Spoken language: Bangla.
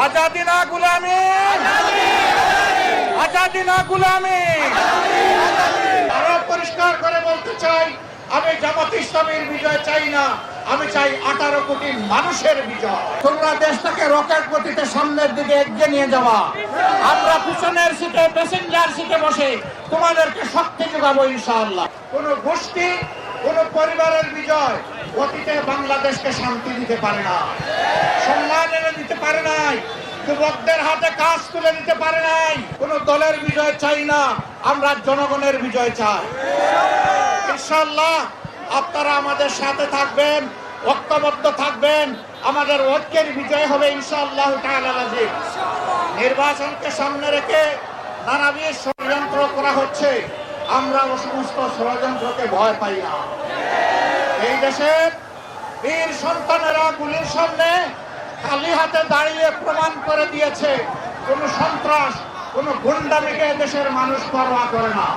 আজাদি না গুলামি, আজাদি না গুলামি। আরো পরিষ্কার করে বলতে চাই, আমি জামাত ইসলামের বিজয় চাই না, আমি চাই 18 কোটি মানুষের বিজয়। তোমরা দেশটাকে রকেট গতিতে সামনের দিকে এগিয়ে নিয়ে যাওয়া, আমরা পিছনের সিটে প্যাসেঞ্জার সিটে বসে তোমাদেরকে শক্তি যোগাবো ইনশাআল্লাহ। কোন গোষ্ঠী, কোন পরিবারের বিজয় অতীতে বাংলাদেশকে শান্তি দিতে পারে না, সম্মান এনে দিতে পারে নাই, যুবকদের হাতে কাজ তুলে দিতে পারে নাই। কোন দলের বিজয় চাই না, আমরা জনগণের বিজয় চাই। ইনশাআল্লাহ আপনারা আমাদের সাথে থাকবেন, ঐক্যবদ্ধ থাকবেন, আমাদের ঐক্যের বিজয় হবে ইনশাআল্লাহ তাআলা। নির্বাচনকে সামনে রেখে নানাবিধ ষড়যন্ত্র করা হচ্ছে, আমরা ও সমস্ত ষড়যন্ত্রকে ভয় পাই না। এই দেশের বীর সন্তানেরা গুলির সামনে খালি হাতে দাঁড়িয়ে প্রমাণ করে দিয়েছে, কোন সন্ত্রাস, কোন গুন্ডামিকে দেশের মানুষ পরোয়া করে না।